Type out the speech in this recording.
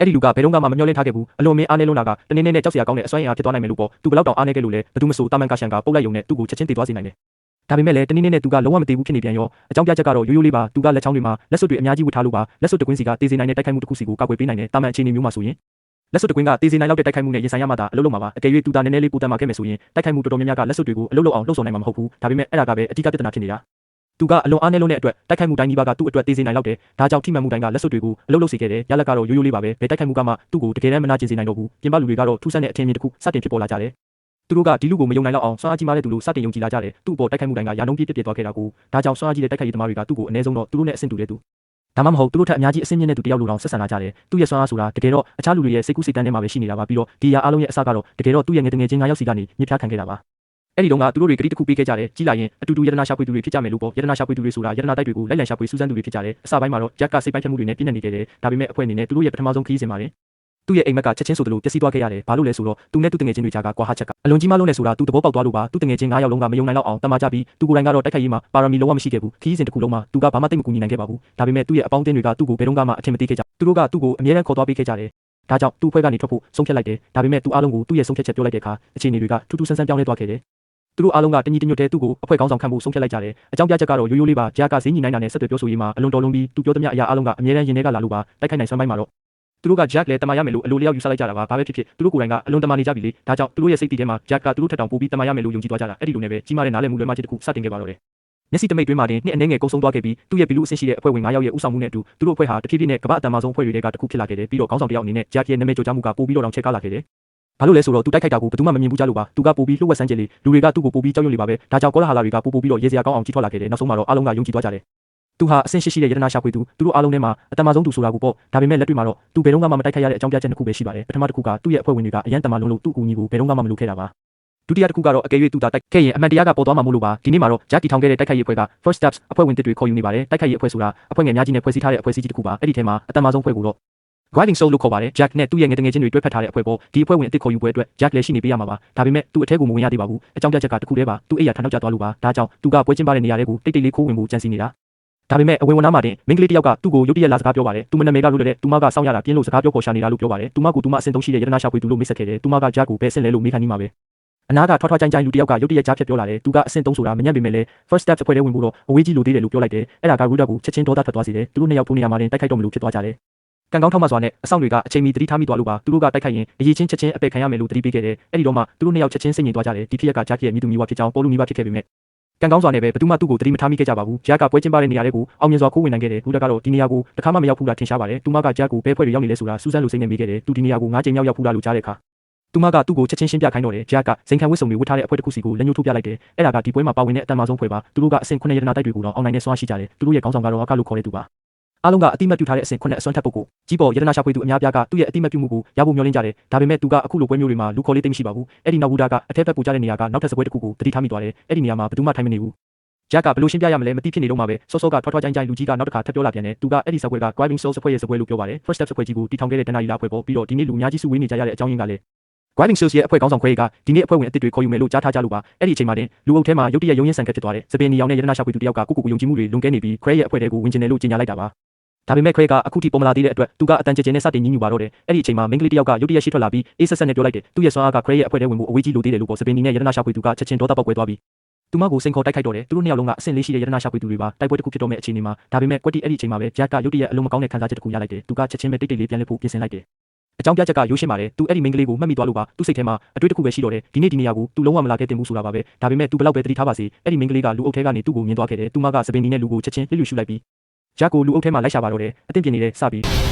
အဲ့ဒီလူကဘယ်တော့မှမမျှော်လင့်ထားခဲ့ဘူးအလွန်မင်းအားနေလုံးတာကတနေ့နဲ့ကြောက်စရာကောင်းတဲ့အစွမ်းအင်အားဖြစ်သွားနိုင်မယ်လို့ပေါ့သူဘယ်လောက်တောင်အားနေခဲ့လို့လဲဘယ်သူမဆိုတာမန်ကာရှန်ကပုတ်လိုက်ရုံနဲ့သူ့ကိုချက်ချင်းတည်သွားစေနိုင်တယ်ဒါပေမဲ့လည်းတနေ့နဲ့သူကလုံးဝမတည်ဘူးဖြစ်နေပြန်ရောအကြောင်းပြချက်ကတော့ရိုးရိုးလေးပါသူကလက်ချောင်းတွေမှာလက်စွပ်တွေအများကြီးဝတ်ထားလို့ပါလက်စွပ်တကွင်းစီကတည်စေနိုင်တဲ့တိုက်ခိုက်မှုတစ်ခုစီကိုကာကွယ်ပေးနိုင်တဲ့တာမန်အခြေအနေမျိုးမှာဆိုရင်လက်စွပ်တကွင်းကတည်စေနိုင်လောက်တဲ့တိုက်ခိုက်မှုနဲ့ရင်ဆိုင်ရမှသာအလုပ်လုပ်မှာပါအကယ်၍သူတာနည်းနည်းလေးပူတတ်မှာခဲ့မယ်ဆိုရင်တိုက်ခိုက်မှုတော်တော်များများကလက်စွပ်တွေကိုအလုပ်လုပ်အောင်လှုပ်ဆောင်နိုင်မှာမဟုတ်ဘူးဒါပေမဲ့အဲ့ဒါကပဲအဓိကပြဿနာဖြစ်နေတာသူကအလွန်အားနည်းလုံးတဲ့အတွက်တိုက်ခိုက်မှုတိုင်းကြီးပါကသူ့အတွက်တည်စေနိုင်လောက်တယ်ဒါကြောင့်ထိမှန်မှုတိုင်းကလက်စွပ်တွေကိုအလုပ်လုပ်စေခဲ့တယ်ရလကတော့ရိုးရိုးလေးပါပဲဘယ်တိုက်ခိုက်မှုကမှသူ့ကိုတကယ်တမ်းမနာကျင်စေနိုင်တော့ဘူးပြင်ပလူတွေကတော့ထူးဆန်းတဲ့အထင်မြင်တစ်ခုစတင်ဖြစ်ပေါ်လာကြတယ်သူတို့ကဒီလူကိုမယုံနိုင်တော့အောင်စွမ်းအားကြီးမားတဲ့သူလို့စတင်ယုံကြည်လာကြတယ်သူ့အပေါ်တိုက်ခိုက်မှုတိုင်းကရာနှုန်းပြည့်ပြည့်သွားခဲ့တာကိုဒါကြောင့်စွမ်းအားကြီးတဲ့တိုက်ခိုက်ရေးသမားတွေကသူ့ကိုအနည်းဆုံးတော့သူတို့နဲ့အဆင့်တူတဲ့သူဒါမှမဟုတ်သူတို့ထက်အများကြီးအဆင့်မြင့်တဲ့သူတယောက်လိုတောင်ဆက်ဆံလာကြတယ်သူ့ရဲ့စွမ်းအားဆိုတာတကယ်တော့အခြားလူတွေရဲ့စိတ်ကူးစိတ်တမ်းထဲမှာပဲရှိနေတာပါပြီးတော့ဒီရာအားလုံးရဲ့အစကတော့တကယ်တော့သူ့ရဲ့ငယ်ချင်း9ယောက်စီကနေညှစ်ဖျားခံခဲ့တာပါအဲ့ဒီတော့ကသူတို့တွေကတိတစ်ခုပေးခဲ့ကြတယ်ကြီးလာရင်အတူတူယတနာရှာဖွေသူတွေဖြစ်ကြမယ်လို့ပေါ့ယတနာရှာဖွေသူတွေဆိုတာယတနာတိုက်တွေကိုလိုက်လံရှာဖွေစူးစမ်းသူတွေဖြစ်ကြတယ်အစပိုင်းမှာတော့ဂျက်ကစိတ်ပိုင်းဖြတ်မှုတွေနဲ့ပြည့်နေနေခဲ့တယ်ဒါပေမဲ့အဖွဲ့အနေနဲ့သူတို့ရဲ့ပထမဆုံးခရီးစဉ်မှာသူ့ရဲ့အိမ်မက်ကချက်ချင်းဆိုသလိုပျက်စီးသွားခဲ့ရတယ်ဘာလို့လဲဆိုတော့သူနဲ့သူ့တငယ်ချင်းတွေကြားကကွာဟချက်ကအလွန်ကြီးမားလုံးနဲ့ဆိုတာသူသဘောပေါက်သွားလို့ပါသူ့တငယ်ချင်း9ယောက်လုံးကမယုံနိုင်တော့အောင်တမကြပြီးသူကိုယ်တိုင်ကတော့တိုက်ခိုက်ရေးမှာပါရမီလုံးဝမရှိခဲ့ဘူးခရီးစဉ်တစ်ခုလုံးမှာသူကဘာမှသိမကူညီနိုင်ခဲ့ပါဘူးဒါပေမဲ့သူ့ရဲ့အပေါင်းအသင်းတွေကသူ့ကိုဘယ်တော့မှအထင်မသေးခဲ့ကြသူတို့ကသူ့ကိုအမြဲတမ်းခေါ်သွားပေးခဲ့ကြတယ်ဒါကြောင့်သူ့အဖွဲ့ကနေထွက်ဖို့ဆုံးဖြတ်လိုက်တယ်ဒါပေမဲ့သူအားလုံးကိုသူ့ရဲ့ဆုံးဖြတ်ချက်ပြောလိုက်တဲ့အခါအခြေအနေတွေကထူးထူးဆန်းဆန်းပြောင်းလဲသွားခဲ့တယ်သူတို့အားလုံးကတညီတညွတ်တဲ့သူ့ကိုအဖွဲ့ကောင်းဆောင်ခံဖို့ဆုံးဖြတ်လိုက်ကြတယ်အကြောင်းပြချက်ကတော့ရိုးရိုးလေးပါဂျာကဈေးညီနိုင်တာနဲ့ဆက်သွယ်ပြောဆိုရေးမှာအလွန်တော်လုံးပြီးသူပြောသမျှအရာအားလုံးကအမြဲတမ်းရင်ထဲကလာလို့ပါတိုက်ခိုက်နိုင်စွမ်းပိုင်းမှာတော့သူတို့ကဂျက်လည်းတမရမယ်လို့အလိုလျောက်ယူဆလိုက်ကြတာပါဘာပဲဖြစ်ဖြစ်သူတို့ကိုယ်တိုင်ကအလွန်တမနေကြပြီလေဒါကြောင့်သူတို့ရဲ့စိတ်တည်ထဲမှာဂျက်ကသူတို့ထက်တောင်ပိုပြီးတမရမယ်လို့ယုံကြည်သွားကြတာအဲ့ဒီလိုနဲ့ပဲကြီးမားတဲ့နားလည်မှုလွဲမှားချက်တစ်ခုစတင်ခဲ့ပါတော့တယ်မျက်စိတမိတ်တွင်းမှာတင်နှစ်အနည်းငယ်ကုန်းဆုံးသွားခဲ့ပြီးသူ့ရဲ့ဘီလူအဆင့်ရှိတဲ့အဖွဲ့ဝင်9ယောက်ရဲ့ဦးဆောင်မှုနဲ့အတူသူတို့အဖွဲ့ဟာတဖြည်းဖြည်းနဲ့ကမ္ဘာအတန်မာဆုံးအဖွဲ့တွေကတစ်ခုဖြစ်လာခဲ့တယ်ပြီးတော့ခေါင်းဆောင်တစ်ယောက်အနေနဲ့ဂျက်ရဲ့နာမည်ကျော်ကြားမှုကပိုပြီးတော့တောင်ချဲ့ကားလာခဲ့တယ်ဘာလို့လဲဆိုတော့သူတိုက်ခိုက်တာကိုဘယ်သူမှမမြင်ဘူးကြလို့ပါသူကပိုပြီးလှုပ်ဝက်ဆန်းကျင်လေလူတွေကသူ့ကိုပိုပြီးကြောက်ရွံ့လေပါပဲဒါကြောင့်ကောလာဟာလာတွေကပိုပြီးတော့ရေစရာကောင်းအောင်ကြီးထွားလာခဲ့တယ်နောက်ဆုံးမှာတော့အားလုံးကယုံကြည်သွားကြတယ်သူဟာအဆင့်ရှိတဲ့ယတနာရှာဖွေသူတို့အားလုံးထဲမှာအတန်မာဆုံးသူဆိုတာကိုပေါ့ဒါပေမဲ့လက်တွေ့မှာတော့သူဘယ်တော့မှမတိုက်ခိုက်ရတဲ့အကြောင်းပြချက်တစ်ခုပဲရှိပါတယ်ပထမတစ်ခုကသူ့ရဲ့အဖွဲ့ဝင်တွေကအရန်တန်မာလုံးလို့သူ့အကူအညီကိုဘယ်တော့မှမလိုခဲ့တာပါဒုတိယတစ်ခုကတော့အကယ်၍သူတာတိုက်ခဲ့ရင်အမှန်တရားကပေါ်သွားမှာမို့လို့ပါဒီနေ့မှာတော့ဂျက်တီထောင်ခဲ့တဲ့တိုက်ခိုက်ရေးအဖွဲ့က First Steps အဖွဲ့ဝင်တွေခေါ်ယူနေပါတယ်တိုက်ခိုက်ရေးအဖွဲ့ဆိုတာအဖွဲ့ငယ်များကြီးနဲ့ဖွဲ့စည်းထားတဲ့အဖွဲ့အစည်းတစ်ခုပါအဲ့ဒီထဲမှာအတန်မာဆုံးအဖွဲ့ကိုတော့ Guiding Soul လို့ခေါ်ပါတယ်ဂျက်နဲ့သူ့ရဲ့ငယ်တငယ်ချင်းတွေတွဲဖက်ထားတဲ့အဖွဲ့ပေါ့ဒီအဖွဲ့ဝင်အစ်စ်ခေါ်ယူပွဲအတွက်ဂျက်လည်းရှိနေပေးရမှာပါဒါပေမဲ့သူ့အထက်ကိုမဝင်ရသေးပါဘူးအကြောင်းပြချက်ကတခုတည်းပါသူ့အိယာထနောက်ကျသွားလို့ပါဒါကြောင့်သူကပွဲကျင်းပတဲ့နေရာတွေကိုတိတ်တိတ်လေးခိုးဝင်ဖို့ကြံစီနေတာဒါပေမဲ့အဝင်ဝနာမှာတင်မင်းကလေးတယောက်ကသူ့ကိုရုတ်တရက်လာစကားပြောပါတယ်သူမနာမည်ကလို့လည်းသူမကစောင်းရတာပြင်းလို့စကားပြောခေါ်ရှာနေတာလို့ပြောပါတယ်သူမကသူမအဆင့်သုံးရှိတဲ့ယတနာရှာဖွေသူလို့မိတ်ဆက်ခဲ့တယ်သူမကဂျက်ကိုပဲဆင့်လဲလို့မိခန်းနီးမှာပဲအနာကထွားထွားကြိုင်ကြိုင်လူတယောက်ကရုတ်တရက်ကြားဖြတ်ပြောလာတယ်သူကအဆင့်သုံးဆိုတာမညံ့ပေမဲ့လည်း First Steps အဖွဲ့ထဲဝင်ဖို့တော့အဝေးကြီးလိုသေးတယ်လို့ပြောလိုက်တယ်အဲ့ဒါကရူဒါကိုချက်ချင်းဒေါသထွက်သွားစေတယ်သူတို့နှစ်ယောက်ထိုးနေရမှာတင်တိုက်ခိုက်တော့မလို့ဖြစ်သွားကြတယ်ကံကောင်းထောက်မှစွာနဲ့အဆောင်တွေကအချိန်မီတတိထားမိသွားလို့ပါသူတို့ကတိုက်ခိုက်ရင်အရေးချင်းချက်ချင်းအပယ်ခံရမယ်လို့တတိပေးခဲ့တယ်အဲ့ဒီတော့မှသူတို့နှစ်ယောက်ချက်ချင်းစိတ်ငြိမ်သွားကြတယ်ဒီဖြစ်ရက်ကဂျက်ရဲ့မိသူမိဘဖြစ်ကြောင်းပေါ်လူမိဘဖြစ်ခဲ့ပေမဲ့ကံကောင်းစွာနဲ့ပဲဘယ်သူမှသူ့ကိုတတိမထားမိခဲ့ကြပါဘူးဂျက်ကပွဲကျင်းပတဲ့နေရာတွေကိုအောင်မြင်စွာခိုးဝင်နိုင်ခဲ့တယ်လူတက်ကတော့ဒီနေရာကိုတစ်ခါမှမရောက်ဘူးလားထင်ရှားပါတယ်သူမကဂျက်ကိုဘဲဖွဲ့တွေရောက်နေလဲဆိုတာစူးစမ်းလို့စိတ်နဲ့မေးခဲ့တယ်သူဒီနေရာကို9ကြိမ်မြောက်ရောက်ဘူးလားလို့ကြားတဲ့အခါသူမကသူ့ကိုချက်ချင်းရှင်းပြခိုင်းတော့တယ်ဂျက်ကဇိမ်ခံဝတ်စုံတွေဝတ်ထားတဲ့အဖွဲ့တစ်ခုစီကိုလက်ညှိုးထိုးပြလိုက်တယ်အဲ့ဒါကဒီပွဲမှာပါဝင်တဲ့အတန်မာဆုံးဖွဲ့ပါသူတို့ကအဆင့်9ရတနာတိုက်တွေကိုတော့အောင်နိုင်တဲ့စွမ်းရှိကြတယ်သူတို့ရဲ့ခေါင်းဆောင်ကတော့အခါလို့ခေါ်တဲ့သူပါအားလုံးကအတိမတ်ပြုထားတဲ့အဆင့်9အစွမ်းထက်ပုဂ္ဂိုလ်ကြီးပေါ်ယတနာရှာဖွေသူအများပြားကသူ့ရဲ့အတိမတ်ပြုမှုကိုရဖို့မျှော်လင့်ကြတယ်ဒါပေမဲ့သူကအခုလိုပွဲမျိုးတွေမှာလူခေါ်လေးသိမရှိပါဘူးအဲ့ဒီနောက်ဘူးတာကအထက်ဘက်ပူကြတဲ့နေရာကနောက်ထပ်စပွဲတစ်ခုကိုတတိထားမိသွားတယ်အဲ့ဒီနေရာမှာဘယ်သူမှထိုင်မနေဘူးဂျက်ကဘယ်လိုရှင်းပြရမလဲမသိဖြစ်နေတော့မှပဲစောစောကထွားထွားကြိုင်ကြိုင်လူကြီးကနောက်တစ်ခါထပ်ပြောလာပြန်တယ်သူကအဲ့ဒီစပွဲက Guiding Soul စပွဲရဲ့စပွဲလို့ပြောပါတယ် First Step စပွဲကြီးကိုတီထောင်ခဲ့တဲ့တနာရီလာအဖွဲ့ပေါ်ပြီးတော့ဒီနေ့လူအများကြီးစုဝေးနေကြရတဲ့အကြောင်းရင်းကလည်း Guiding Soul ရဲ့အဖွဲ့ကောင်းဆောင်ခွဲကဒီနေ့အဖွဲ့ဝင်အစ်စ်တွေခေါ်ယူမယ်လို့ကြားထားကြလို့ပါအဲ့ဒီအချိန်မှာတင်လူအုပ်ထဲမှာရုတ်တရက်ရုံးရင်ဆန်ခက်ဖြစ်သွားတယ်စပင်နီယောင်နဲ့ယတနာရှာဖွေသူတယောက်ကကိုယုံကြည်မှုတွေလွန်ကဲနေပြီးခွဲရဲ့အဖွဲ့တွေကိုဝင်ကျင်တယ်လို့ကြေညာလိုက်တာပါဒါပေမဲ့ခွဲကအခုထိပေါ်မလာသေးတဲ့အတွက်သူကအတန်ကျကျနဲ့စတင်ညှဉ်းညူပါတော့တယ်အဲ့ဒီအချိန်မှာမင်းကလေးတယောက်ကရုတ်တရက်ရှိထွက်လာပြီးအေးဆက်ဆက်နဲ့ပြောလိုက်တယ်သူ့ရဲ့စွမ်းအားကခွဲရဲ့အဖွဲ့ထဲဝင်ဖို့အဝေးကြီးလိုသေးတယ်လို့ပေါ်စပင်နီနဲ့ယတနာရှာဖွေသူကချက်ချင်းဒေါသပေါက်ကွဲသွားပြီးသူမကိုစိန်ခေါ်တိုက်ခိုက်တော့တယ်သူတို့နှစ်ယောက်လုံးကအဆင့်လေးရှိတဲ့ယတနာရှာဖွေသူတွေပါတိုက်ပွဲတစ်ခုဖြစ်တော့မယ့်အခြေအနေမှာဒါပေမဲ့ကွက်တီအဲ့ဒီအချိန်မှာပဲဂျက်ကရုတ်တရက်အလုံးမကောင်းတဲ့ခံစားချက်တစ်ခုရလိုက်တယ်သူကချက်ချင်းပဲတိတ်တိတ်လေးပြန်လှည့်ဖို့ပြင်ဆင်လိုက်တယ်အကြောင်းပြချက်ကရိုးရှင်းပါတယ်သူအဲ့ဒီမင်းကလေးကိုမှတ်မိသွားလို့ပါသူစိတ်ထဲမှာအတွေ့တစ်ခုပဲရှိတော့တယ်ဒီနေ့ဒီနေရာကိုသူလုံးဝမလာခဲ့တင်ဘူးဆိုတာပါပဲဒါပေမဲ့သူဘလောက်ပဲတတိထားပါစေအဲ့ဒီမင်းကလေးကလူအုပ်ထဲကနေသူ့ကိုမြင်သွားခဲ့တယ်သူမကစပင်နီနဲ့လူကိုချက်ချင်းလှည့်ရှုလိုက်ပြီးဂျက်ကိုလူအုပ်ထဲမှာလိုက်ရှာပါတော့တယ်အသင့်ပြင်နေတဲ့စပြီး